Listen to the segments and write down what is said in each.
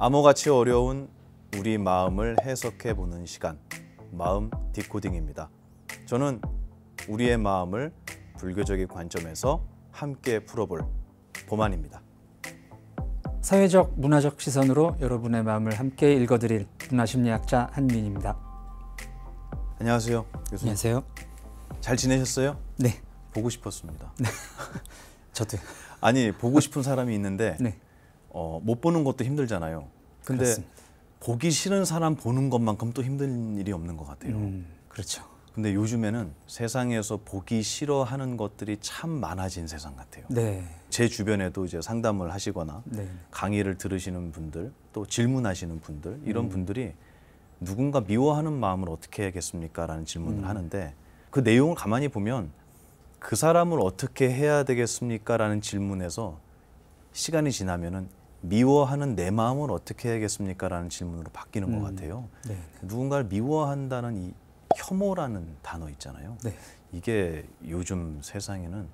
암호같이 어려운 우리 마음을 해석해보는 시간, 마음 디코딩입니다. 저는 우리의 마음을 불교적인 관점에서 함께 풀어볼 보만입니다. 사회적, 문화적 시선으로 여러분의 마음을 함께 읽어드릴 문화심리학자 한민입니다. 안녕하세요, 교수님. 안녕하세요. 잘 지내셨어요? 네. 보고 싶었습니다. 네. 저도요. 아니, 보고 싶은 사람이 있는데 네. 못 보는 것도 힘들잖아요. 근데 그렇습니다. 보기 싫은 사람 보는 것만큼 또 힘든 일이 없는 것 같아요. 그렇죠. 근데 요즘에는 세상에서 보기 싫어하는 것들이 참 많아진 세상 같아요. 네. 제 주변에도 이제 상담을 하시거나 네. 강의를 들으시는 분들, 또 질문하시는 분들, 이런 분들이 누군가 미워하는 마음을 어떻게 해야겠습니까? 라는 질문을 하는데 그 내용을 가만히 보면 그 사람을 어떻게 해야 되겠습니까? 라는 질문에서 시간이 지나면은 미워하는 내 마음을 어떻게 해야겠습니까? 라는 질문으로 바뀌는 것 같아요. 네. 누군가를 미워한다는 이 혐오라는 단어 있잖아요. 네. 이게 요즘 세상에는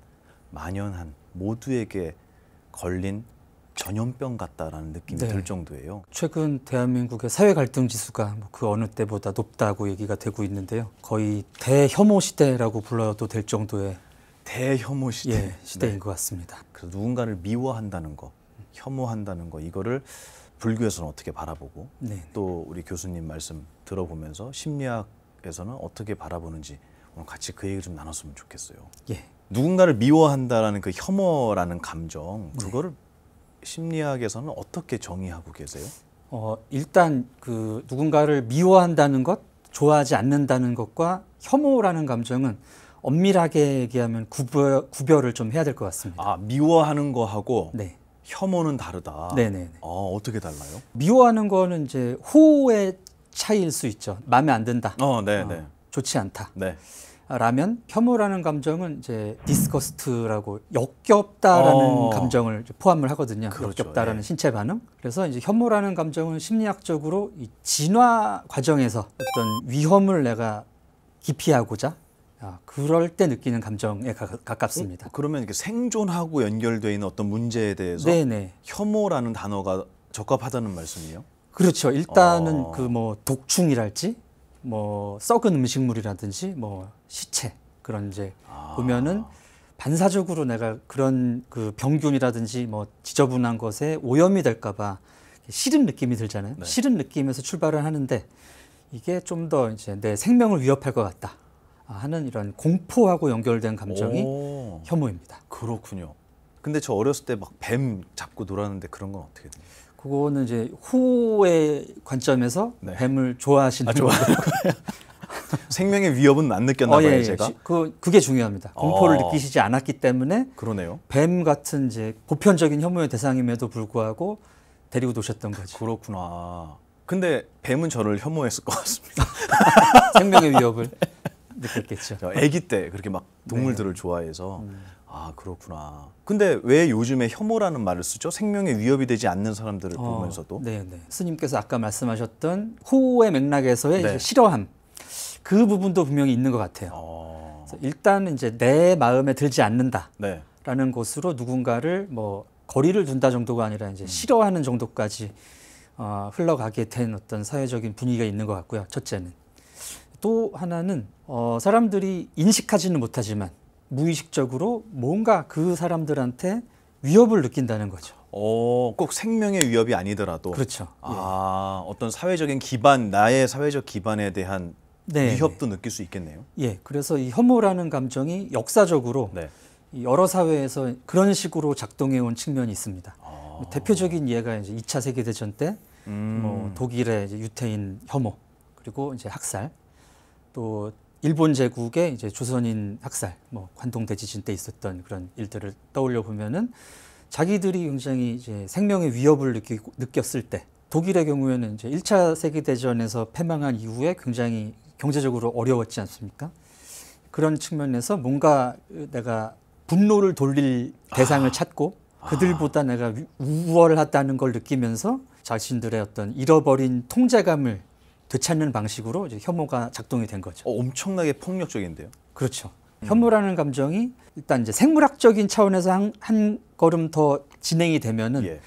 만연한 모두에게 걸린 전염병 같다라는 느낌이 네. 들 정도예요. 최근 대한민국의 사회 갈등 지수가 그 어느 때보다 높다고 얘기가 되고 있는데요. 거의 대혐오 시대라고 불러도 될 정도의 대혐오 시대. 시대인 네. 것 같습니다. 그래서 누군가를 미워한다는 거, 혐오한다는 거, 이거를 불교에서는 어떻게 바라보고 네. 또 우리 교수님 말씀 들어보면서 심리학에서는 어떻게 바라보는지 오늘 같이 그 얘기 좀 나눴으면 좋겠어요. 예. 누군가를 미워한다라는 그 혐오라는 감정, 그거를 심리학에서는 어떻게 정의하고 계세요? 일단 그 누군가를 미워한다는 것, 좋아하지 않는다는 것과 혐오라는 감정은 엄밀하게 얘기하면 구별을 좀 해야 될 것 같습니다. 아, 미워하는 거하고 네. 혐오는 다르다. 네네. 어떻게 달라요? 미워하는 거는 이제 호의 차이일 수 있죠. 마음에 안 든다. 네네. 좋지 않다. 네. 라면 혐오라는 감정은 이제 디스거스트라고 역겹다라는 감정을 이제 포함을 하거든요. 그렇죠. 역겹다라는 네. 신체 반응. 그래서 이제 혐오라는 감정은 심리학적으로 이 진화 과정에서 어떤 위험을 내가 기피하고자 그럴 때 느끼는 감정에 가깝습니다. 그러면 이렇게 생존하고 연결되어 있는 어떤 문제에 대해서 네네. 혐오라는 단어가 적합하다는 말씀이에요? 그렇죠. 일단은 그 뭐 독충이랄지 뭐 썩은 음식물이라든지 뭐 시체 그런 이제 보면은 반사적으로 내가 그런 그 병균이라든지 뭐 지저분한 것에 오염이 될까봐 싫은 느낌이 들잖아요. 네. 싫은 느낌에서 출발을 하는데 이게 좀 더 이제 내 생명을 위협할 것 같다 하는 이런 공포하고 연결된 감정이 혐오입니다. 그렇군요. 근데 저 어렸을 때 막 뱀 잡고 놀았는데 그런 건 어떻게 돼요? 그거는 이제 호의 관점에서 네. 뱀을 좋아하시는 거예요. 생명의 위협은 안 느꼈나 봐요, 예. 제가. 그게 중요합니다. 공포를 느끼시지 않았기 때문에 그러네요. 뱀 같은 이제 보편적인 혐오의 대상임에도 불구하고 데리고 노셨던 거죠. 그렇구나. 근데 뱀은 저를 혐오했을 것 같습니다. 생명의 위협을 느꼈겠죠. 저 아기 때 그렇게 막 동물들을 좋아해서 그렇구나. 근데 왜 요즘에 혐오라는 말을 쓰죠? 생명의 위협이 되지 않는 사람들을 보면서도. 네. 스님께서 아까 말씀하셨던 호의 맥락에서의 네. 이제 싫어함 그 부분도 분명히 있는 것 같아요. 그래서 일단 이제 내 마음에 들지 않는다라는 네. 것으로 누군가를 뭐 거리를 둔다 정도가 아니라 이제 싫어하는 정도까지 흘러가게 된 어떤 사회적인 분위기가 있는 것 같고요. 첫째는. 또 하나는 사람들이 인식하지는 못하지만 무의식적으로 뭔가 그 사람들한테 위협을 느낀다는 거죠. 꼭 생명의 위협이 아니더라도. 그렇죠. 어떤 사회적인 기반, 나의 사회적 기반에 대한 위협도 느낄 수 있겠네요. 예, 그래서 이 혐오라는 감정이 역사적으로 여러 사회에서 그런 식으로 작동해 온 측면이 있습니다. 대표적인 예가 이제 2차 세계대전 때 뭐 독일의 이제 유태인 혐오 그리고 이제 학살 또 일본 제국의 이제 조선인 학살, 뭐 관동 대지진 때 있었던 그런 일들을 떠올려 보면은 자기들이 굉장히 이제 생명의 위협을 느꼈을 때 독일의 경우에는 이제 1차 세계대전에서 패망한 이후에 굉장히 경제적으로 어려웠지 않습니까? 그런 측면에서 뭔가 내가 분노를 돌릴 대상을 찾고 그들보다 내가 우월하다는 걸 느끼면서 자신들의 어떤 잃어버린 통제감을 되찾는 방식으로 이제 혐오가 작동이 된 거죠. 엄청나게 폭력적인데요. 그렇죠. 혐오라는 감정이 일단 이제 생물학적인 차원에서 한 걸음 더 진행이 되면은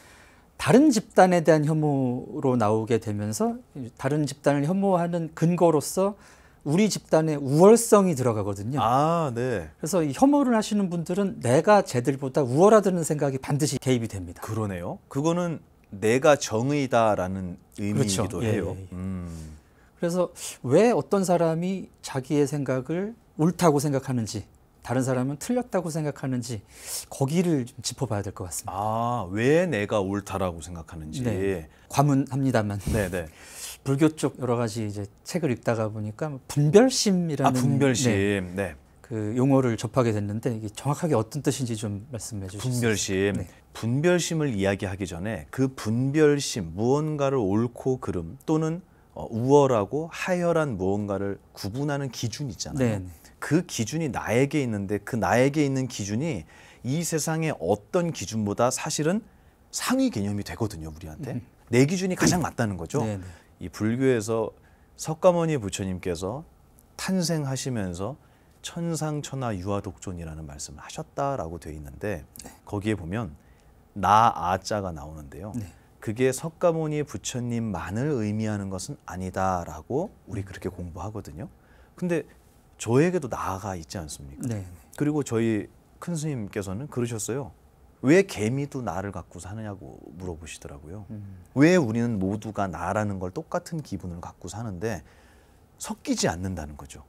다른 집단에 대한 혐오로 나오게 되면서 다른 집단을 혐오하는 근거로서 우리 집단의 우월성이 들어가거든요. 아, 네. 그래서 이 혐오를 하시는 분들은 내가 쟤들보다 우월하다는 생각이 반드시 개입이 됩니다. 그러네요. 그거는 내가 정의다라는 의미이기도 그렇죠. 해요. 예, 예. 그래서 왜 어떤 사람이 자기의 생각을 옳다고 생각하는지 다른 사람은 틀렸다고 생각하는지 거기를 좀 짚어봐야 될 것 같습니다. 아, 왜 내가 옳다라고 생각하는지. 네. 과문합니다만. 네네. 불교 쪽 여러 가지 이제 책을 읽다가 보니까 분별심이라는 분별심. 네, 네. 그 용어를 접하게 됐는데 이게 정확하게 어떤 뜻인지 좀 말씀해 주시죠. 분별심. 네. 분별심을 이야기하기 전에 그 분별심, 무언가를 옳고 그름 또는 우월하고 하열한 무언가를 구분하는 기준이 있잖아요. 네. 그 기준이 나에게 있는데 그 나에게 있는 기준이 이 세상의 어떤 기준보다 사실은 상위 개념이 되거든요, 우리한테. 내 기준이 가장 맞다는 거죠. 네. 이 불교에서 석가모니 부처님께서 탄생하시면서 천상천하 유아독존이라는 말씀을 하셨다라고 되어 있는데 거기에 보면 나 아자가 나오는데요. 네. 그게 석가모니 부처님만을 의미하는 것은 아니다라고 우리 그렇게 공부하거든요. 근데 저에게도 나가 있지 않습니까? 네. 그리고 저희 큰 스님께서는 그러셨어요. 왜 개미도 나를 갖고 사느냐고 물어보시더라고요. 왜 우리는 모두가 나라는 걸 똑같은 기분을 갖고 사는데 섞이지 않는다는 거죠.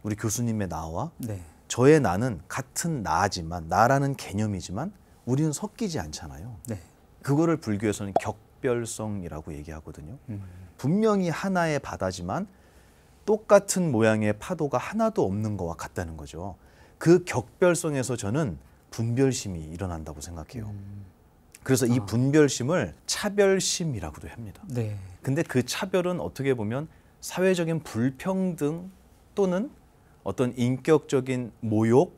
우리 교수님의 나와 네. 저의 나는 같은 나지만 나라는 개념이지만 우리는 섞이지 않잖아요. 네. 그거를 불교에서는 격별성이라고 얘기하거든요. 분명히 하나의 바다지만 똑같은 모양의 파도가 하나도 없는 거와 같다는 거죠. 그 격별성에서 저는 분별심이 일어난다고 생각해요. 그래서 이 분별심을 차별심이라고도 합니다. 네. 근데 그 차별은 어떻게 보면 사회적인 불평등 또는 어떤 인격적인 모욕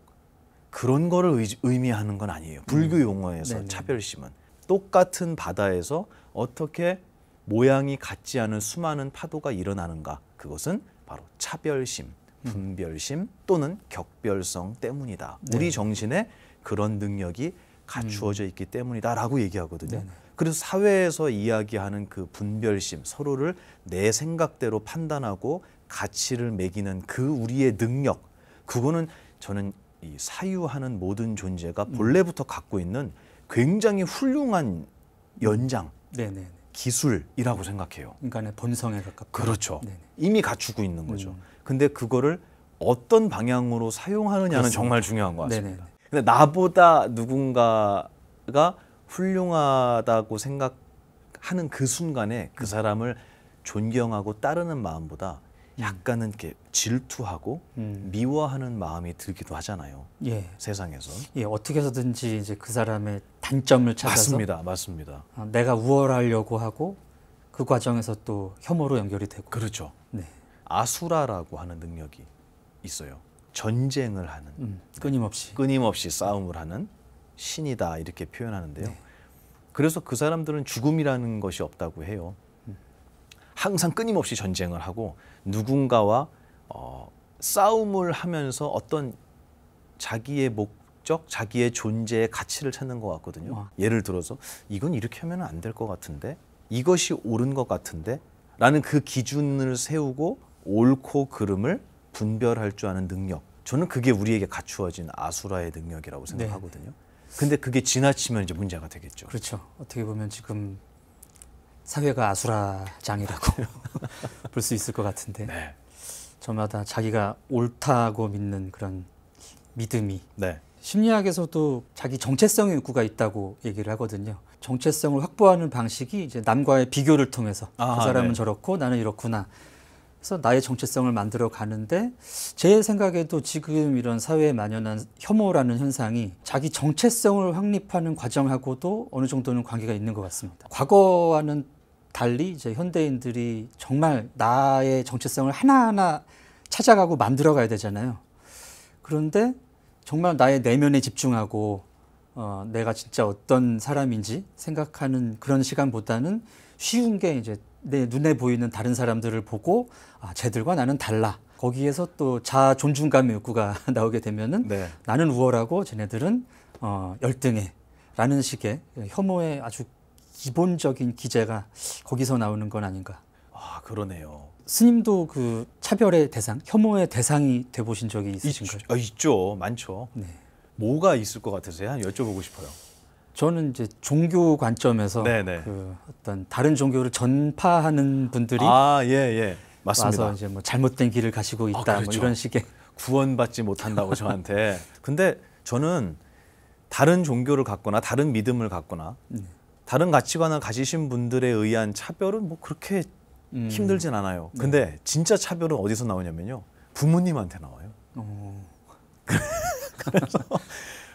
그런 거를 의미하는 건 아니에요. 불교 용어에서 네네. 차별심은 똑같은 바다에서 어떻게 모양이 같지 않은 수많은 파도가 일어나는가, 그것은 바로 차별심, 분별심 또는 격별성 때문이다. 네. 우리 정신에 그런 능력이 갖추어져 있기 때문이다라고 얘기하거든요. 네. 그래서 사회에서 이야기하는 그 분별심, 서로를 내 생각대로 판단하고 가치를 매기는 그 우리의 능력, 그거는 저는 이 사유하는 모든 존재가 본래부터 갖고 있는 굉장히 훌륭한 연장, 네네. 기술이라고 생각해요. 인간의 본성에 가깝고. 그렇죠. 네네. 이미 갖추고 있는 거죠. 근데 그거를 어떤 방향으로 사용하느냐는 그렇습니다. 정말 중요한 것 같습니다. 네네. 근데 나보다 누군가가 훌륭하다고 생각하는 그 순간에 그 사람을 존경하고 따르는 마음보다 약간은 이렇게 질투하고 미워하는 마음이 들기도 하잖아요. 예. 세상에서. 예, 어떻게 해서든지 이제 그 사람의 단점을 찾아서 맞습니다. 내가 우월하려고 하고 그 과정에서 또 혐오로 연결이 되고. 그렇죠. 네. 아수라라고 하는 능력이 있어요. 전쟁을 하는, 끊임없이 싸움을 하는 신이다 이렇게 표현하는데요. 네. 그래서 그 사람들은 죽음이라는 것이 없다고 해요. 항상 끊임없이 전쟁을 하고 누군가와 싸움을 하면서 어떤 자기의 목적, 자기의 존재의 가치를 찾는 것 같거든요. 예를 들어서 이건 이렇게 하면 안 될 것 같은데, 이것이 옳은 것 같은데 라는 그 기준을 세우고 옳고 그름을 분별할 줄 아는 능력, 저는 그게 우리에게 갖추어진 아수라의 능력이라고 생각하거든요. 네. 근데 그게 지나치면 이제 문제가 되겠죠. 그렇죠. 어떻게 보면 지금 사회가 아수라장이라고 볼 수 있을 것 같은데 네. 저마다 자기가 옳다고 믿는 그런 믿음이 네. 심리학에서도 자기 정체성의 욕구가 있다고 얘기를 하거든요. 정체성을 확보하는 방식이 이제 남과의 비교를 통해서 그 사람은 네. 저렇고 나는 이렇구나. 그래서 나의 정체성을 만들어 가는데 제 생각에도 지금 이런 사회에 만연한 혐오라는 현상이 자기 정체성을 확립하는 과정하고도 어느 정도는 관계가 있는 것 같습니다. 과거와는 달리 이제 현대인들이 정말 나의 정체성을 하나하나 찾아가고 만들어 가야 되잖아요. 그런데 정말 나의 내면에 집중하고 내가 진짜 어떤 사람인지 생각하는 그런 시간보다는 쉬운 게 이제 내 눈에 보이는 다른 사람들을 보고 쟤들과 나는 달라. 거기에서 또 자아 존중감의 욕구가 나오게 되면은 네. 나는 우월하고 쟤네들은 열등해. 라는 식의 혐오에 아주 기본적인 기제가 거기서 나오는 건 아닌가. 아, 그러네요. 스님도 그 차별의 대상, 혐오의 대상이 돼 보신 적이 있으신가요? 있죠. 많죠. 네. 뭐가 있을 것 같으세요? 한 여쭤보고 싶어요. 저는 이제 종교 관점에서 네네. 그 어떤 다른 종교를 전파하는 분들이 맞습니다. 와서 이제 뭐 잘못된 길을 가시고 있다, 그렇죠. 뭐 이런 식의. 구원받지 못한다고 저한테. 근데 저는 다른 종교를 갖거나 다른 믿음을 갖거나 다른 가치관을 가지신 분들에 의한 차별은 뭐 그렇게 힘들진 않아요. 근데 진짜 차별은 어디서 나오냐면요. 부모님한테 나와요. 그래서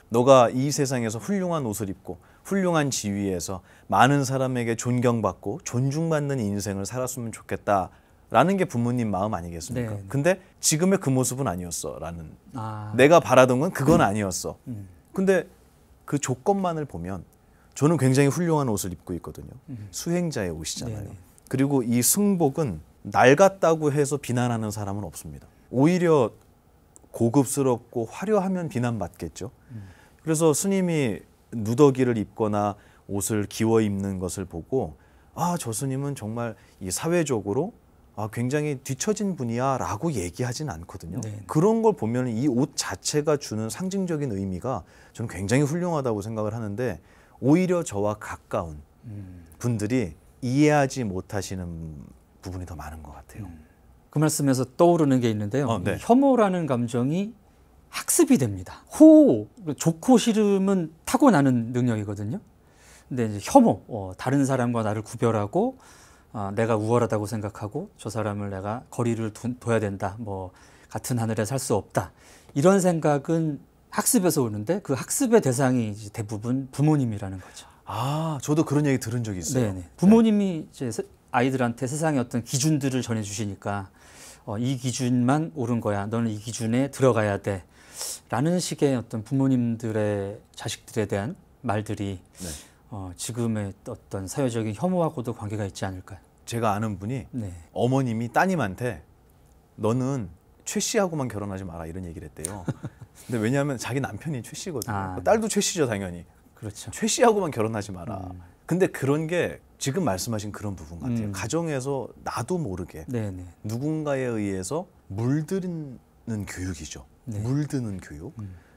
너가 이 세상에서 훌륭한 옷을 입고 훌륭한 지위에서 많은 사람에게 존경받고 존중받는 인생을 살았으면 좋겠다라는 게 부모님 마음 아니겠습니까? 네. 근데 지금의 그 모습은 아니었어라는 아, 내가 바라던 건 그건 아니었어. 근데 그 조건만을 보면 저는 굉장히 훌륭한 옷을 입고 있거든요. 수행자의 옷이잖아요. 네네. 그리고 이 승복은 낡았다고 해서 비난하는 사람은 없습니다. 오히려 고급스럽고 화려하면 비난받겠죠. 그래서 스님이 누더기를 입거나 옷을 기워 입는 것을 보고 아, 저 스님은 정말 이 사회적으로 굉장히 뒤처진 분이야 라고 얘기하진 않거든요. 네. 그런 걸 보면 이 옷 자체가 주는 상징적인 의미가 저는 굉장히 훌륭하다고 생각을 하는데 오히려 저와 가까운 분들이 이해하지 못하시는 부분이 더 많은 것 같아요. 그 말씀에서 떠오르는 게 있는데요. 네. 이 혐오라는 감정이 학습이 됩니다. 호호, 좋고 싫음은 타고나는 능력이거든요. 근데 이제 혐오, 다른 사람과 나를 구별하고 내가 우월하다고 생각하고 저 사람을 내가 거리를 둬야 된다. 뭐 같은 하늘에 살 수 없다. 이런 생각은 학습에서 오는데 그 학습의 대상이 이제 대부분 부모님이라는 거죠. 아, 저도 그런 얘기 들은 적이 있어요. 네네. 부모님이 이제 아이들한테 세상의 어떤 기준들을 전해주시니까 이 기준만 옳은 거야. 너는 이 기준에 들어가야 돼. 라는 식의 어떤 부모님들의 자식들에 대한 말들이 지금의 어떤 사회적인 혐오하고도 관계가 있지 않을까요? 제가 아는 분이 네. 어머님이 따님한테 너는 최 씨하고만 결혼하지 마라 이런 얘기를 했대요. 근데 왜냐하면 자기 남편이 최 씨거든요. 딸도 최 씨죠, 당연히. 그렇죠. 최 씨하고만 결혼하지 마라. 근데 그런 게 지금 말씀하신 그런 부분 같아요. 가정에서 나도 모르게 네네. 누군가에 의해서 물드는 교육이죠. 네. 물드는 교육.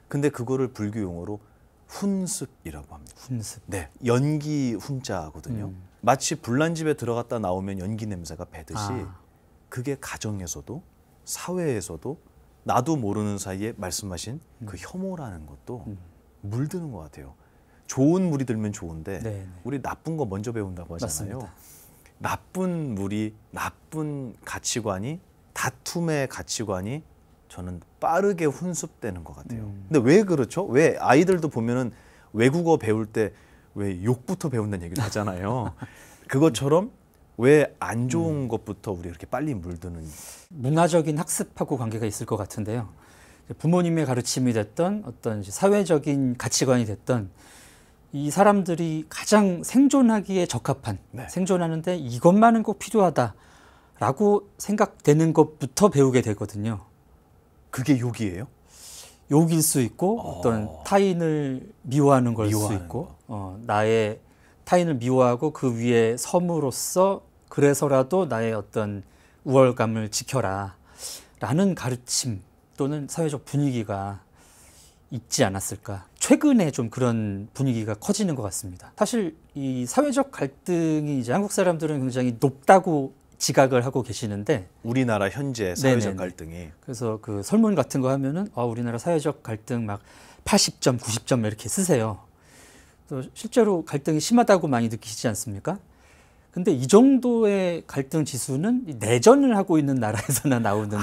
근데 그거를 불교 용어로 훈습이라고 합니다. 훈습. 네, 연기 훈자거든요. 마치 불난집에 들어갔다 나오면 연기 냄새가 배듯이 그게 가정에서도 사회에서도 나도 모르는 사이에 말씀하신 그 혐오라는 것도 물드는 것 같아요. 좋은 물이 들면 좋은데 네네. 우리 나쁜 거 먼저 배운다고 하잖아요. 맞습니다. 나쁜 물이 나쁜 가치관이 다툼의 가치관이 저는 빠르게 훈습되는 것 같아요. 근데 왜 그렇죠? 왜 아이들도 보면은 외국어 배울 때 왜 욕부터 배운다는 얘기를 하잖아요. 그것처럼 왜 안 좋은 것부터 우리 이렇게 빨리 물드는 문화적인 학습하고 관계가 있을 것 같은데요. 부모님의 가르침이 됐던 어떤 이제 사회적인 가치관이 됐던 이 사람들이 가장 생존하기에 적합한 생존하는데 이것만은 꼭 필요하다라고 생각되는 것부터 배우게 되거든요. 그게 욕이에요? 욕일 수 있고 어떤 타인을 미워하는 걸 수 미워하는 있고 나의 타인을 미워하고 그 위에 섬으로써 그래서라도 나의 어떤 우월감을 지켜라 라는 가르침 또는 사회적 분위기가 있지 않았을까. 최근에 좀 그런 분위기가 커지는 것 같습니다. 사실 이 사회적 갈등이 이제 한국 사람들은 굉장히 높다고 지각을 하고 계시는데 우리나라 현재 사회적 네네네. 갈등이 그래서 그 설문 같은 거 하면은 우리나라 사회적 갈등 막 80점, 90점 이렇게 쓰세요. 또 실제로 갈등이 심하다고 많이 느끼시지 않습니까? 근데 이 정도의 갈등 지수는 내전을 하고 있는 나라에서나 나오는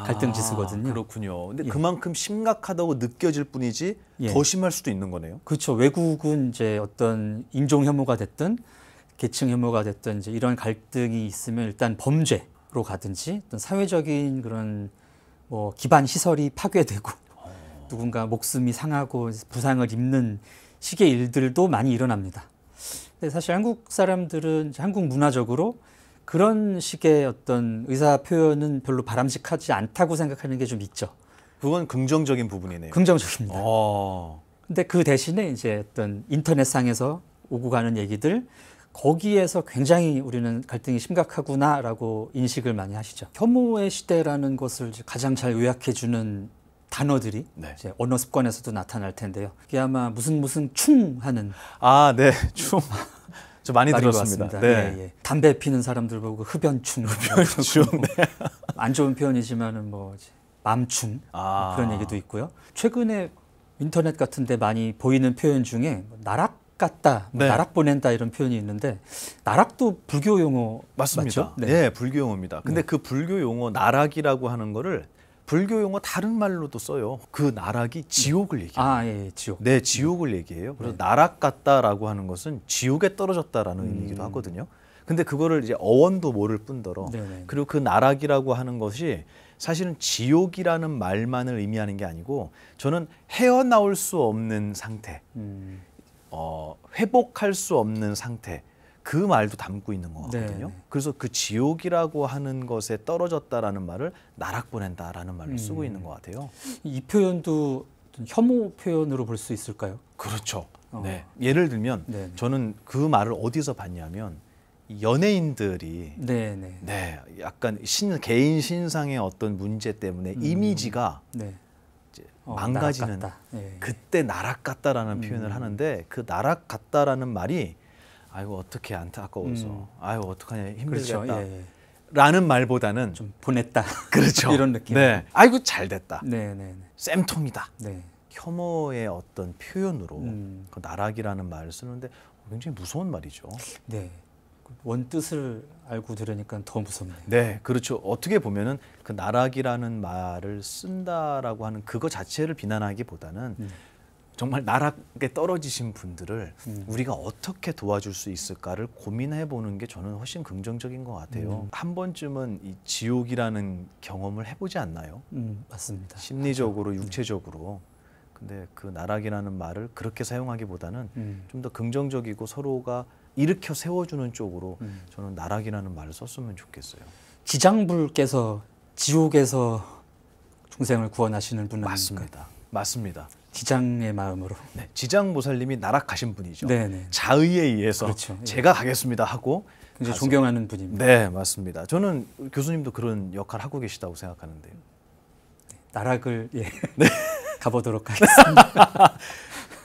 갈등 지수거든요. 그렇군요. 근데 그만큼 심각하다고 느껴질 뿐이지 더 심할 수도 있는 거네요. 그렇죠. 외국은 이제 어떤 인종 혐오가 됐든 계층 혐오가 됐든 이제 이런 갈등이 있으면 일단 범죄로 가든지 어떤 사회적인 그런 뭐 기반 시설이 파괴되고 누군가 목숨이 상하고 부상을 입는 식의 일들도 많이 일어납니다. 근데 사실 한국 사람들은 이제 한국 문화적으로 그런 식의 어떤 의사 표현은 별로 바람직하지 않다고 생각하는 게 좀 있죠. 그건 긍정적인 부분이네요. 긍정적입니다. 근데 그 대신에 이제 어떤 인터넷상에서 오고 가는 얘기들 거기에서 굉장히 우리는 갈등이 심각하구나라고 인식을 많이 하시죠. 혐오의 시대라는 것을 가장 잘 요약해주는 단어들이 네. 이제 언어 습관에서도 나타날 텐데요. 그게 아마 무슨 충 하는 네, 충. 저 많이 들었습니다. 네. 예. 담배 피는 사람들 보고 흡연충. 흡연충. 네. 안 좋은 표현이지만은 뭐 맘충 뭐 그런 얘기도 있고요. 최근에 인터넷 같은데 많이 보이는 표현 중에 나락 같다, 네. 나락 보낸다 이런 표현이 있는데 나락도 불교 용어 맞습니다. 맞죠? 네, 불교 용어입니다. 근데 그 불교 용어 나락이라고 하는 거를 불교 용어 다른 말로도 써요. 그 나락이 지옥을 얘기해요. 예, 지옥. 네, 지옥을 얘기해요. 그래서 나락 같다라고 하는 것은 지옥에 떨어졌다라는 의미이기도 하거든요. 근데 그거를 이제 어원도 모를 뿐더러 그리고 그 나락이라고 하는 것이 사실은 지옥이라는 말만을 의미하는 게 아니고 저는 헤어나올 수 없는 상태, 회복할 수 없는 상태, 그 말도 담고 있는 것 같거든요. 그래서 그 지옥이라고 하는 것에 떨어졌다라는 말을 나락 보낸다라는 말로 쓰고 있는 것 같아요. 이 표현도 혐오 표현으로 볼 수 있을까요? 그렇죠. 네. 예를 들면 저는 그 말을 어디서 봤냐면 연예인들이 약간 개인 신상의 어떤 문제 때문에 이미지가 이제 망가지는 그때 나락 같다라는 표현을 하는데 그 나락 같다라는 말이 아이고 어떻게 안타까워서 아이고 어떡하냐 힘들겠다 그렇죠. 라는 말보다는 좀 보냈다 그렇죠. 이런 느낌. 네. 아이고 잘 됐다. 네. 쌤통이다. 혐오의 어떤 표현으로 그 나락이라는 말을 쓰는데 굉장히 무서운 말이죠. 네. 원뜻을 알고 들으니까 더 무섭네요. 네, 그렇죠. 어떻게 보면은 그 나락이라는 말을 쓴다라고 하는 그거 자체를 비난하기보다는 정말 나락에 떨어지신 분들을 우리가 어떻게 도와줄 수 있을까를 고민해 보는 게 저는 훨씬 긍정적인 것 같아요. 한 번쯤은 이 지옥이라는 경험을 해보지 않나요? 맞습니다. 심리적으로, 육체적으로. 근데 그 나락이라는 말을 그렇게 사용하기보다는 좀 더 긍정적이고 서로가 일으켜 세워주는 쪽으로 저는 나락이라는 말을 썼으면 좋겠어요. 지장불께서 지옥에서 중생을 구원하시는 분 아닙니까? 맞습니다. 지장의 마음으로. 네, 지장보살님이 나락가신 분이죠. 네네. 자의에 의해서 그렇죠. 제가 가겠습니다 하고 굉장히 존경하는 분입니다. 네, 맞습니다. 저는 교수님도 그런 역할을 하고 계시다고 생각하는데요. 나락을 가보도록 하겠습니다.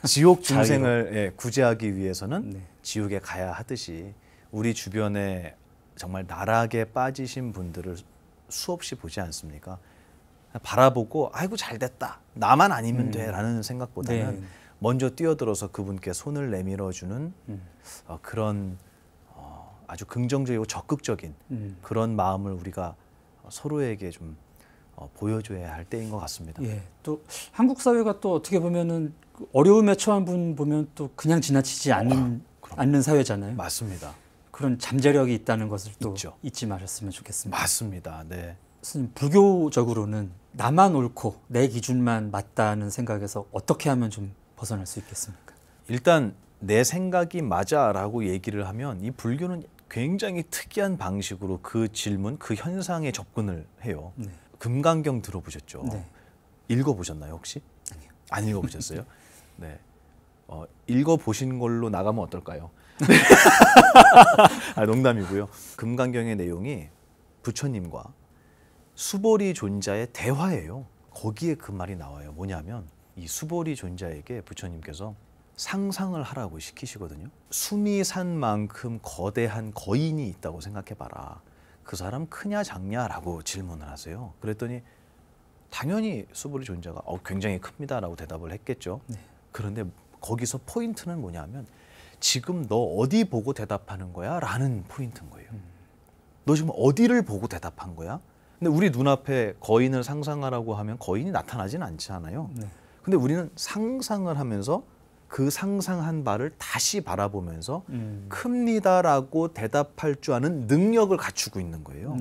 지옥 중생을 구제하기 위해서는 지옥에 가야 하듯이 우리 주변에 정말 나락에 빠지신 분들을 수없이 보지 않습니까? 바라보고 아이고 잘됐다. 나만 아니면 돼라는 생각보다는 먼저 뛰어들어서 그분께 손을 내밀어주는 그런 아주 긍정적이고 적극적인 그런 마음을 우리가 서로에게 좀 보여줘야 할 때인 것 같습니다. 예, 또 한국 사회가 또 어떻게 보면은 어려움에 처한 분 보면 또 그냥 지나치지 않는 사회잖아요. 맞습니다. 그런 잠재력이 있다는 것을 또 있죠. 잊지 말았으면 좋겠습니다. 맞습니다. 네. 스님, 불교적으로는 나만 옳고 내 기준만 맞다는 생각에서 어떻게 하면 좀 벗어날 수 있겠습니까? 일단 내 생각이 맞아라고 얘기를 하면 이 불교는 굉장히 특이한 방식으로 그 질문, 그 현상에 접근을 해요. 금강경 들어보셨죠? 읽어보셨나요 혹시? 아니요. 안 읽어보셨어요? 네. 읽어보신 걸로 나가면 어떨까요? 농담이고요. 금강경의 내용이 부처님과 수보리 존자의 대화예요. 거기에 그 말이 나와요. 뭐냐면 이 수보리 존자에게 부처님께서 상상을 하라고 시키시거든요. 숨이 산 만큼 거대한 거인이 있다고 생각해봐라. 그 사람 크냐 작냐라고 질문을 하세요. 그랬더니 당연히 수보리 존자가 굉장히 큽니다라고 대답을 했겠죠. 그런데 거기서 포인트는 뭐냐면 지금 너 어디 보고 대답하는 거야? 라는 포인트인 거예요. 너 지금 어디를 보고 대답한 거야? 근데 우리 눈앞에 거인을 상상하라고 하면 거인이 나타나진 않잖아요. 근데 우리는 상상을 하면서 그 상상한 바를 다시 바라보면서 큽니다라고 대답할 줄 아는 능력을 갖추고 있는 거예요.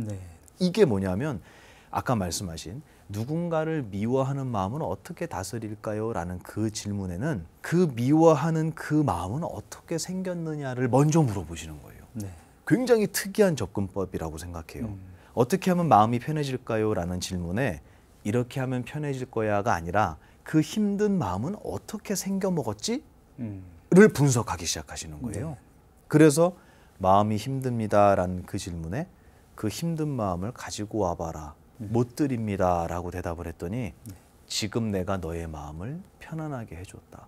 이게 뭐냐면 아까 말씀하신 누군가를 미워하는 마음은 어떻게 다스릴까요? 라는 그 질문에는 그 미워하는 그 마음은 어떻게 생겼느냐를 먼저 물어보시는 거예요. 굉장히 특이한 접근법이라고 생각해요. 어떻게 하면 마음이 편해질까요? 라는 질문에 이렇게 하면 편해질 거야가 아니라 그 힘든 마음은 어떻게 생겨 먹었지? 를 분석하기 시작하시는 거예요. 그래서 마음이 힘듭니다라는 그 질문에 그 힘든 마음을 가지고 와봐라. 못 드립니다라고 대답을 했더니 지금 내가 너의 마음을 편안하게 해줬다.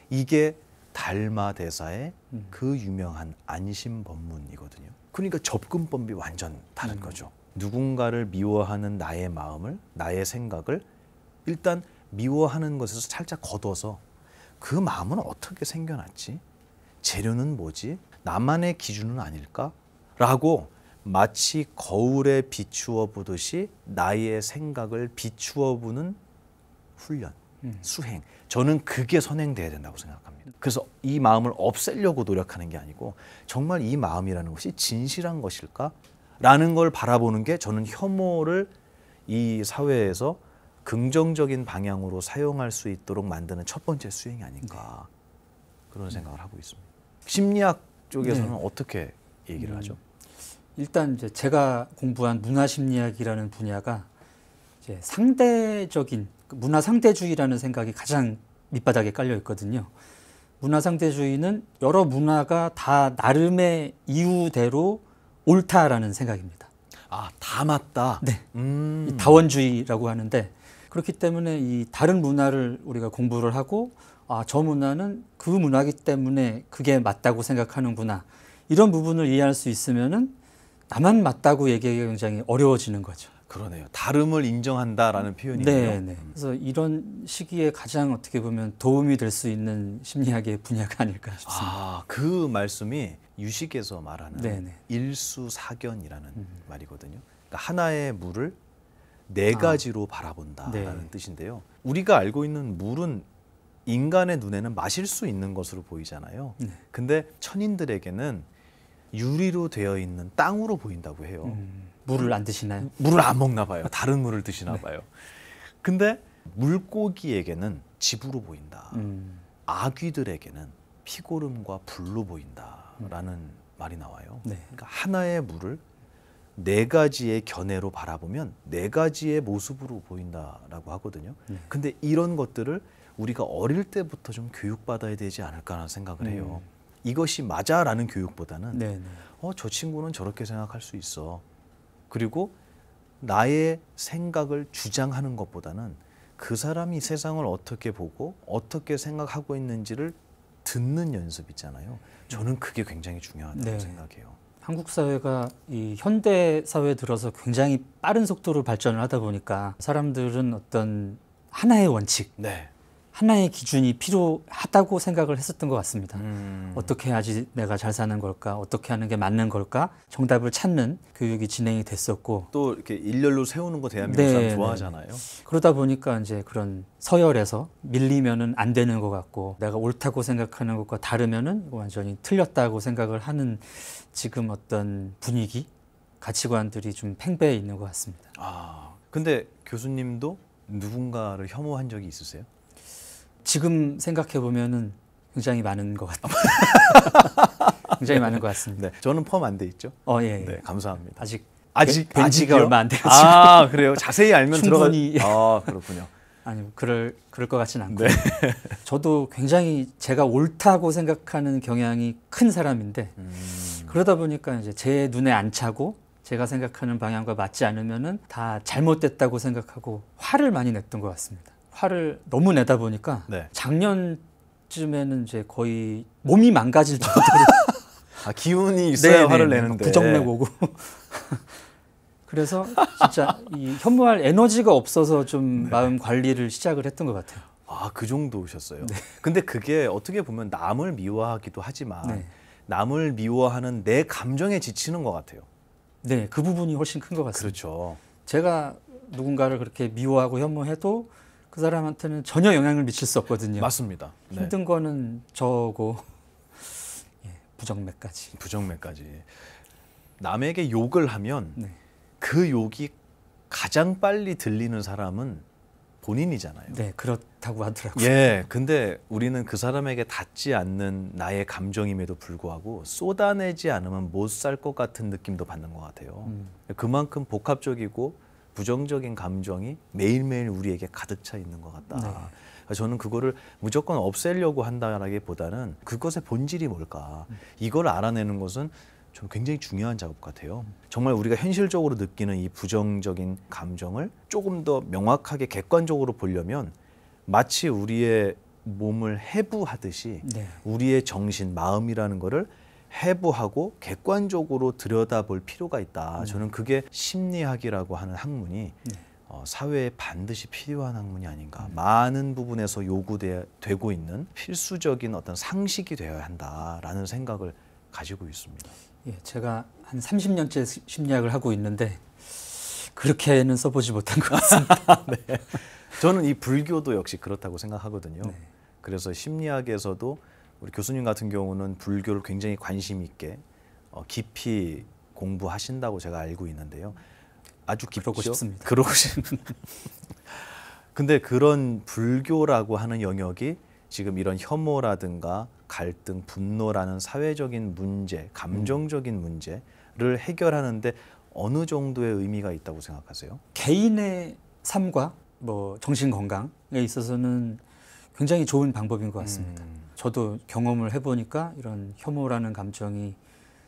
이게 달마 대사의 그 유명한 안심법문이거든요. 그러니까 접근법이 완전 다른 거죠. 누군가를 미워하는 나의 마음을, 나의 생각을 일단 미워하는 것에서 살짝 걷어서 그 마음은 어떻게 생겨났지? 재료는 뭐지? 나만의 기준은 아닐까? 라고 마치 거울에 비추어 보듯이 나의 생각을 비추어 보는 훈련, 수행. 저는 그게 선행돼야 된다고 생각합니다. 그래서 이 마음을 없애려고 노력하는 게 아니고 정말 이 마음이라는 것이 진실한 것일까? 라는 걸 바라보는 게 저는 혐오를 이 사회에서 긍정적인 방향으로 사용할 수 있도록 만드는 첫 번째 수행이 아닌가 그런 생각을 하고 있습니다. 심리학 쪽에서는 어떻게 얘기를 하죠? 일단 이제 제가 공부한 문화심리학이라는 분야가 이제 상대적인 문화 상대주의라는 생각이 가장 밑바닥에 깔려 있거든요. 문화 상대주의는 여러 문화가 다 나름의 이유대로 옳다라는 생각입니다. 아, 다 맞다. 네. 이 다원주의라고 하는데 그렇기 때문에 이 다른 문화를 우리가 공부를 하고 저 문화는 그 문화이기 때문에 그게 맞다고 생각하는구나. 이런 부분을 이해할 수 있으면은 나만 맞다고 얘기하기가 굉장히 어려워지는 거죠. 그러네요. 다름을 인정한다라는 표현이네요. 네. 그래서 이런 시기에 가장 어떻게 보면 도움이 될 수 있는 심리학의 분야가 아닐까 싶습니다. 그 말씀이 유식에서 말하는 일수사견이라는 말이거든요. 그러니까 하나의 물을 네 가지로 바라본다라는 뜻인데요. 우리가 알고 있는 물은 인간의 눈에는 마실 수 있는 것으로 보이잖아요. 근데 천인들에게는 유리로 되어 있는 땅으로 보인다고 해요. 물을 안 드시나요? 물을 안 먹나 봐요. 다른 물을 드시나 봐요. 근데 물고기에게는 집으로 보인다. 아귀들에게는 피고름과 불로 보인다라는 말이 나와요. 그러니까 하나의 물을 네 가지의 견해로 바라보면 네 가지의 모습으로 보인다라고 하거든요. 근데 이런 것들을 우리가 어릴 때부터 좀 교육받아야 되지 않을까라는 생각을 해요. 이것이 맞아라는 교육보다는 저 친구는 저렇게 생각할 수 있어. 그리고 나의 생각을 주장하는 것보다는 그 사람이 세상을 어떻게 보고 어떻게 생각하고 있는지를 듣는 연습 있잖아요. 저는 그게 굉장히 중요하다고 생각해요. 한국 사회가 이 현대 사회에 들어서 굉장히 빠른 속도로 발전을 하다 보니까 사람들은 어떤 하나의 원칙, 하나의 기준이 필요하다고 생각을 했었던 것 같습니다. 어떻게 해야지 내가 잘 사는 걸까? 어떻게 하는 게 맞는 걸까? 정답을 찾는 교육이 진행이 됐었고 또 이렇게 일렬로 세우는 거 대한민국 사람 좋아하잖아요. 그러다 보니까 이제 그런 서열에서 밀리면은 안 되는 것 같고 내가 옳다고 생각하는 것과 다르면은 완전히 틀렸다고 생각을 하는 지금 어떤 분위기, 가치관들이 좀 팽배해 있는 것 같습니다. 근데 교수님도 누군가를 혐오한 적이 있으세요? 지금 생각해 보면은 굉장히 많은 것 같아요. 굉장히 많은 것 같습니다. 저는 포함 안 돼 있죠? 예. 감사합니다. 아직 된 지가 얼마 안 돼가지고. 그래요? 자세히 알면 충분히 그렇군요. 아니 그럴 것 같지는 않고. 저도 굉장히 제가 옳다고 생각하는 경향이 큰 사람인데 그러다 보니까 이제 제 눈에 안 차고 제가 생각하는 방향과 맞지 않으면은 다 잘못됐다고 생각하고 화를 많이 냈던 것 같습니다. 화를 너무 내다 보니까 작년쯤에는 이제 거의 몸이 망가질 정도로 기운이 있어야 화를 내는데 부정맥 오고 그래서 진짜 이 혐오할 에너지가 없어서 좀 마음 관리를 시작을 했던 것 같아요. 그 정도셨어요. 근데 그게 어떻게 보면 남을 미워하기도 하지만 남을 미워하는 내 감정에 지치는 것 같아요. 그 부분이 훨씬 큰 것 같습니다. 그렇죠. 제가 누군가를 그렇게 미워하고 혐오해도 그 사람한테는 전혀 영향을 미칠 수 없거든요. 맞습니다. 힘든 거는 저고 부정맥까지. 남에게 욕을 하면 그 욕이 가장 빨리 들리는 사람은 본인이잖아요. 그렇다고 하더라고요. 근데 우리는 그 사람에게 닿지 않는 나의 감정임에도 불구하고 쏟아내지 않으면 못 살 것 같은 느낌도 받는 것 같아요. 그만큼 복합적이고 부정적인 감정이 매일매일 우리에게 가득 차 있는 것 같다. 저는 그거를 무조건 없애려고 한다라기보다는 그것의 본질이 뭘까? 이걸 알아내는 것은 저는 굉장히 중요한 작업 같아요. 정말 우리가 현실적으로 느끼는 이 부정적인 감정을 조금 더 명확하게 객관적으로 보려면 마치 우리의 몸을 해부하듯이 네. 우리의 정신, 마음이라는 거를 해부하고 객관적으로 들여다볼 필요가 있다. 저는 그게 심리학이라고 하는 학문이 사회에 반드시 필요한 학문이 아닌가. 많은 부분에서 요구되고 있는 필수적인 어떤 상식이 되어야 한다라는 생각을 가지고 있습니다. 예, 제가 한 30년째 심리학을 하고 있는데 그렇게는 써보지 못한 것 같습니다. 네. 저는 이 불교도 역시 그렇다고 생각하거든요. 네. 그래서 심리학에서도 우리 교수님 같은 경우는 불교를 굉장히 관심 있게 깊이 공부하신다고 제가 알고 있는데요. 아주 깊죠. 그러고 싶습니다. 그러고 근데 그런 불교라고 하는 영역이 지금 이런 혐오라든가 갈등, 분노라는 사회적인 문제, 감정적인 문제를 해결하는데 어느 정도의 의미가 있다고 생각하세요? 개인의 삶과 뭐 정신 건강에 있어서는 굉장히 좋은 방법인 것 같습니다. 저도 경험을 해보니까 이런 혐오라는 감정이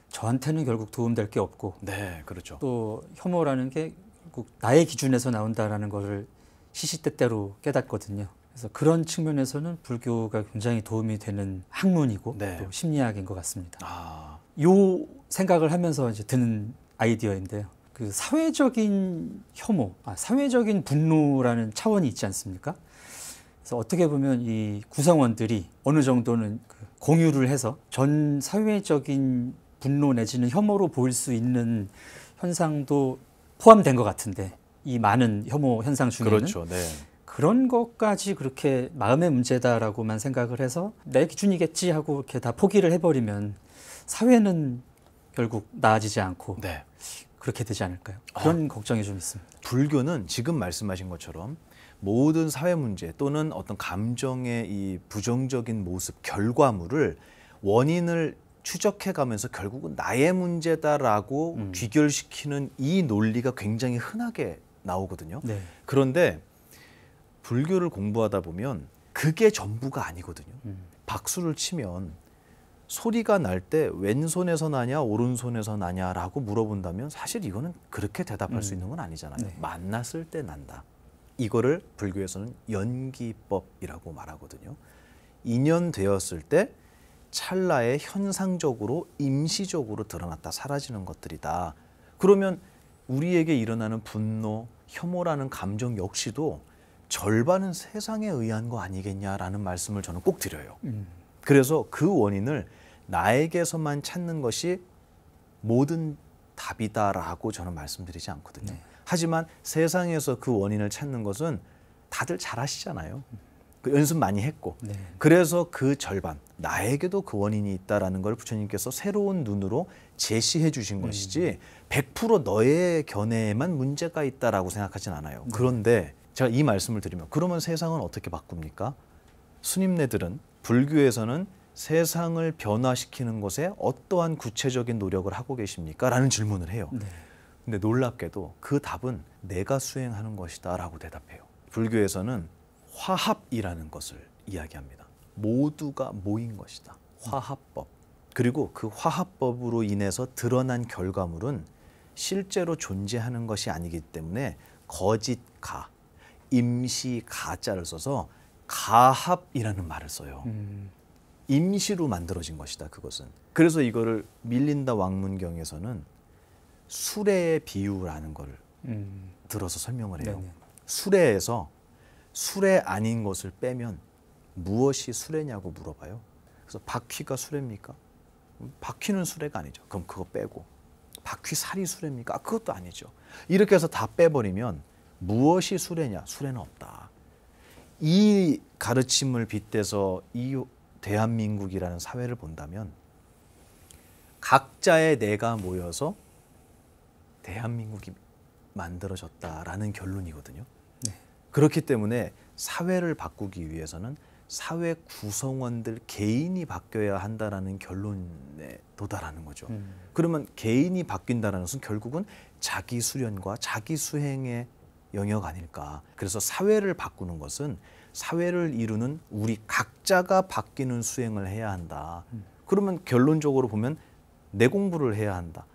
저한테는 결국 도움될 게 없고, 네, 그렇죠. 또 혐오라는 게 결국 나의 기준에서 나온다라는 것을 시시때때로 깨닫거든요. 그래서 그런 측면에서는 불교가 굉장히 도움이 되는 학문이고 네. 또 심리학인 것 같습니다. 아, 요 생각을 하면서 이제 드는 아이디어인데요. 그 사회적인 혐오, 사회적인 분노라는 차원이 있지 않습니까? 그래서 어떻게 보면 이 구성원들이 어느 정도는 그 공유를 해서 전 사회적인 분노 내지는 혐오로 보일 수 있는 현상도 포함된 것 같은데, 이 많은 혐오 현상 중에는 그렇죠. 네. 그런 것까지 그렇게 마음의 문제다라고만 생각을 해서 내 기준이겠지 하고 이렇게 다 포기를 해버리면 사회는 결국 나아지지 않고 네. 그렇게 되지 않을까요? 그런 걱정이 좀 있습니다. 불교는 지금 말씀하신 것처럼 모든 사회 문제 또는 어떤 감정의 이 부정적인 모습, 결과물을 원인을 추적해 가면서 결국은 나의 문제다라고 귀결시키는 이 논리가 굉장히 흔하게 나오거든요. 네. 그런데 불교를 공부하다 보면 그게 전부가 아니거든요. 박수를 치면 소리가 날 때 왼손에서 나냐 오른손에서 나냐라고 물어본다면 사실 이거는 그렇게 대답할 수 있는 건 아니잖아요. 네. 만났을 때 난다. 이거를 불교에서는 연기법이라고 말하거든요. 인연되었을 때 찰나에 현상적으로 임시적으로 드러났다 사라지는 것들이다. 그러면 우리에게 일어나는 분노, 혐오라는 감정 역시도 절반은 세상에 의한 거 아니겠냐라는 말씀을 저는 꼭 드려요. 그래서 그 원인을 나에게서만 찾는 것이 모든 답이다라고 저는 말씀드리지 않거든요. 네. 하지만 세상에서 그 원인을 찾는 것은 다들 잘 아시잖아요. 그 연습 많이 했고. 네. 그래서 그 절반, 나에게도 그 원인이 있다라는 걸 부처님께서 새로운 눈으로 제시해 주신 것이지 100% 너의 견해에만 문제가 있다라고 생각하진 않아요. 네. 그런데 제가 이 말씀을 드리면 그러면 세상은 어떻게 바꿉니까? 스님네들은 불교에서는 세상을 변화시키는 것에 어떠한 구체적인 노력을 하고 계십니까? 라는 질문을 해요. 네. 근데 놀랍게도 그 답은 내가 수행하는 것이다 라고 대답해요. 불교에서는 화합이라는 것을 이야기합니다. 모두가 모인 것이다. 화합법. 그리고 그 화합법으로 인해서 드러난 결과물은 실제로 존재하는 것이 아니기 때문에 거짓가, 임시가자를 써서 가합이라는 말을 써요. 임시로 만들어진 것이다. 그것은. 그래서 이거를 밀린다 왕문경에서는 수레의 비유라는 걸 들어서 설명을 해요. 네네. 수레에서 수레 아닌 것을 빼면 무엇이 수레냐고 물어봐요. 그래서 바퀴가 수레입니까? 바퀴는 수레가 아니죠. 그럼 그거 빼고 바퀴 살이 수레입니까? 그것도 아니죠. 이렇게 해서 다 빼버리면 무엇이 수레냐? 수레는 없다. 이 가르침을 빗대서 이 대한민국이라는 사회를 본다면 각자의 내가 모여서 대한민국이 만들어졌다라는 결론이거든요. 네. 그렇기 때문에 사회를 바꾸기 위해서는 사회 구성원들 개인이 바뀌어야 한다라는 결론에 도달하는 거죠. 그러면 개인이 바뀐다는 것은 결국은 자기 수련과 자기 수행의 영역 아닐까. 그래서 사회를 바꾸는 것은 사회를 이루는 우리 각자가 바뀌는 수행을 해야 한다. 그러면 결론적으로 보면 내 공부를 해야 한다.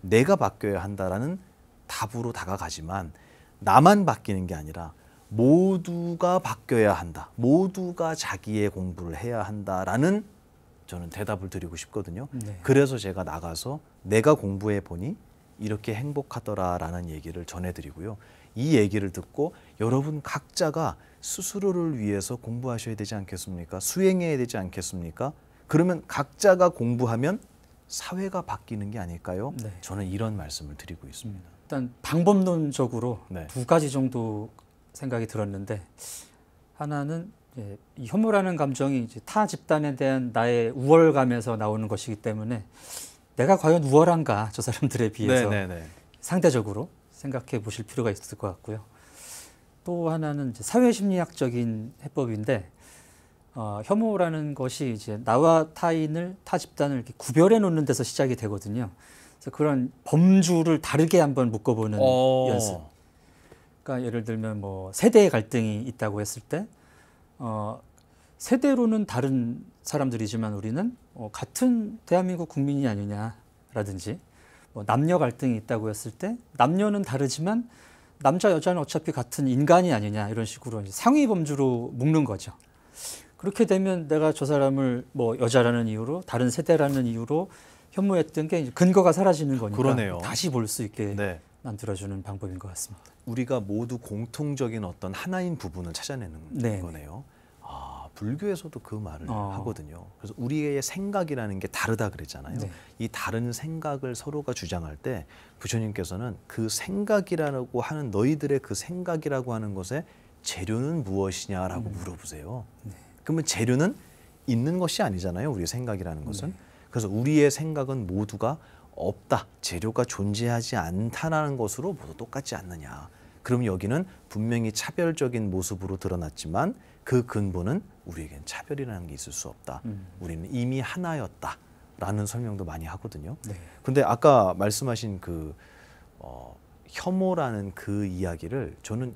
내가 바뀌어야 한다라는 답으로 다가가지만 나만 바뀌는 게 아니라 모두가 바뀌어야 한다. 모두가 자기의 공부를 해야 한다라는 저는 대답을 드리고 싶거든요. 네. 그래서 제가 나가서 내가 공부해 보니 이렇게 행복하더라라는 얘기를 전해드리고요. 이 얘기를 듣고 여러분 각자가 스스로를 위해서 공부하셔야 되지 않겠습니까? 수행해야 되지 않겠습니까? 그러면 각자가 공부하면 사회가 바뀌는 게 아닐까요? 네. 저는 이런 말씀을 드리고 있습니다. 일단 방법론적으로 네. 두 가지 정도 생각이 들었는데, 하나는 이 혐오라는 감정이 이제 타 집단에 대한 나의 우월감에서 나오는 것이기 때문에 내가 과연 우월한가 저 사람들에 비해서 상대적으로 생각해 보실 필요가 있을 것 같고요. 또 하나는 이제 사회심리학적인 해법인데, 혐오라는 것이 이제 나와 타인을, 타 집단을 이렇게 구별해 놓는 데서 시작이 되거든요. 그래서 그런 범주를 다르게 한번 묶어보는 연습. 그러니까 예를 들면 뭐 세대의 갈등이 있다고 했을 때, 세대로는 다른 사람들이지만 우리는 같은 대한민국 국민이 아니냐라든지, 뭐 남녀 갈등이 있다고 했을 때 남녀는 다르지만 남자 여자는 어차피 같은 인간이 아니냐, 이런 식으로 이제 상위 범주로 묶는 거죠. 그렇게 되면 내가 저 사람을 뭐 여자라는 이유로, 다른 세대라는 이유로 혐오했던 게 근거가 사라지는 거니까 그러네요. 다시 볼 수 있게 만들어주는 방법인 것 같습니다. 우리가 모두 공통적인 어떤 하나인 부분을 찾아내는 거네요. 불교에서도 그 말을 하거든요. 그래서 우리의 생각이라는 게 다르다 그랬잖아요. 이 다른 생각을 서로가 주장할 때 부처님께서는 그 생각이라고 하는, 너희들의 그 생각이라고 하는 것의 재료는 무엇이냐라고 물어보세요. 그러면 재료는 있는 것이 아니잖아요. 우리의 생각이라는 것은. 그래서 우리의 생각은 모두가 없다, 재료가 존재하지 않다라는 것으로 모두 똑같지 않느냐. 그럼 여기는 분명히 차별적인 모습으로 드러났지만 그 근본은 우리에겐 차별이라는 게 있을 수 없다. 우리는 이미 하나였다라는 설명도 많이 하거든요. 근데 아까 말씀하신 그 혐오라는 그 이야기를 저는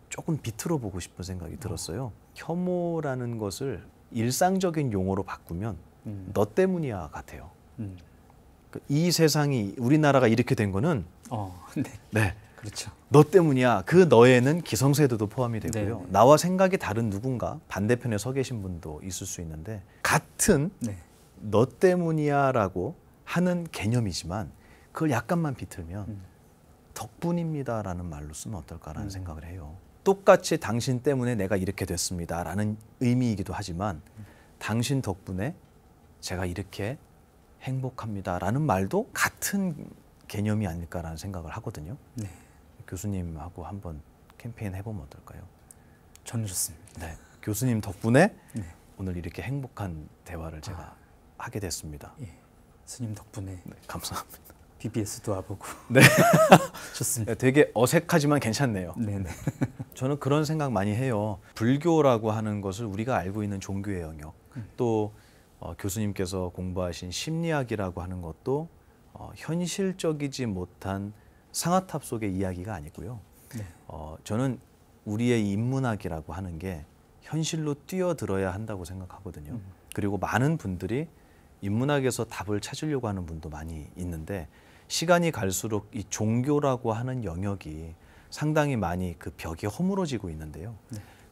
조금 비틀어 보고 싶은 생각이 들었어요. 혐오라는 것을 일상적인 용어로 바꾸면 너 때문이야 같아요. 이 세상이, 우리나라가 이렇게 된 거는 그렇죠. 너 때문이야. 그 너에는 기성세대도 포함이 되고요. 나와 생각이 다른 누군가 반대편에 서 계신 분도 있을 수 있는데, 같은 너 때문이야라고 하는 개념이지만 그걸 약간만 비틀면 덕분입니다라는 말로 쓰면 어떨까라는 생각을 해요. 똑같이 당신 때문에 내가 이렇게 됐습니다라는 의미이기도 하지만 당신 덕분에 제가 이렇게 행복합니다라는 말도 같은 개념이 아닐까라는 생각을 하거든요. 교수님하고 한번 캠페인 해보면 어떨까요? 저는 좋습니다. 교수님 덕분에 오늘 이렇게 행복한 대화를 제가 하게 됐습니다. 스님 덕분에 감사합니다. BBS도 와보고. 좋습니다. 되게 어색하지만 괜찮네요. 네네. 저는 그런 생각 많이 해요. 불교라고 하는 것을 우리가 알고 있는 종교의 영역, 또 교수님께서 공부하신 심리학이라고 하는 것도 현실적이지 못한 상아탑 속의 이야기가 아니고요. 저는 우리의 인문학이라고 하는 게 현실로 뛰어들어야 한다고 생각하거든요. 그리고 많은 분들이 인문학에서 답을 찾으려고 하는 분도 많이 있는데, 시간이 갈수록 이 종교라고 하는 영역이 상당히 많이 그 벽이 허물어지고 있는데요.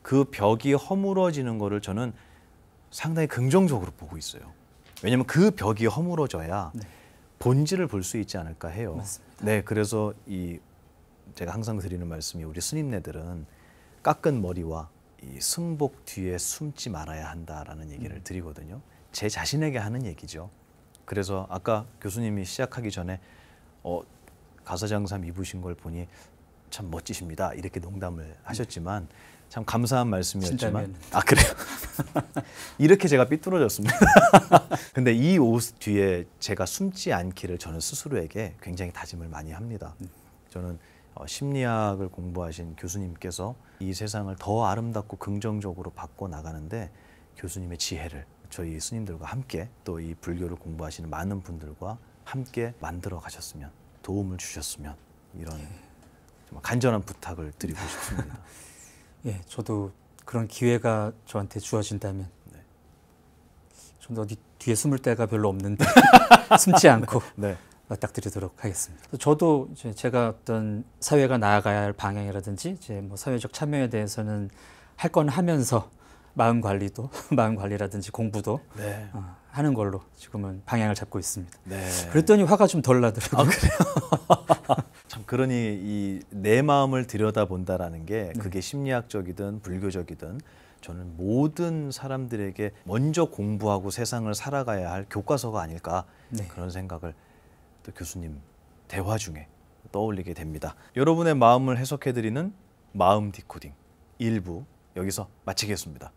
그 벽이 허물어지는 거를 저는 상당히 긍정적으로 보고 있어요. 왜냐하면 그 벽이 허물어져야 본질을 볼 수 있지 않을까 해요. 맞습니다. 그래서 제가 항상 드리는 말씀이, 우리 스님네들은 깎은 머리와 이 승복 뒤에 숨지 말아야 한다라는 얘기를 드리거든요. 제 자신에게 하는 얘기죠. 그래서 아까 교수님이 시작하기 전에 가사장삼 입으신 걸 보니 참 멋지십니다, 이렇게 농담을 하셨지만 참 감사한 말씀이었지만 그래요? 이렇게 제가 삐뚤어졌습니다. 근데 이 옷 뒤에 제가 숨지 않기를 저는 스스로에게 굉장히 다짐을 많이 합니다. 저는 심리학을 공부하신 교수님께서 이 세상을 더 아름답고 긍정적으로 바꿔 나가는데 정교수님의 지혜를 저희 스님들과 함께 또 이 불교를 공부하시는 많은 분들과 함께 만들어 가셨으면, 도움을 주셨으면, 이런 정말 간절한 부탁을 드리고 싶습니다. 예, 저도 그런 기회가 저한테 주어진다면 좀 어디 뒤에 숨을 데가 별로 없는데 숨지 않고 네. 딱 드리도록 하겠습니다. 저도 이제 제가 어떤 사회가 나아가야 할 방향이라든지 이제 뭐 사회적 참여에 대해서는 할 건 하면서 마음 관리도 마음 관리라든지 공부도 네. 하는 걸로 지금은 방향을 잡고 있습니다. 네. 그랬더니 화가 좀 덜 나더라고요. 그래요? 참 그러니 이 내 마음을 들여다본다라는 게 네. 그게 심리학적이든 불교적이든 저는 모든 사람들에게 먼저 공부하고 세상을 살아가야 할 교과서가 아닐까 네. 그런 생각을 또 교수님 대화 중에 떠올리게 됩니다. 여러분의 마음을 해석해드리는 마음 디코딩 1부 여기서 마치겠습니다.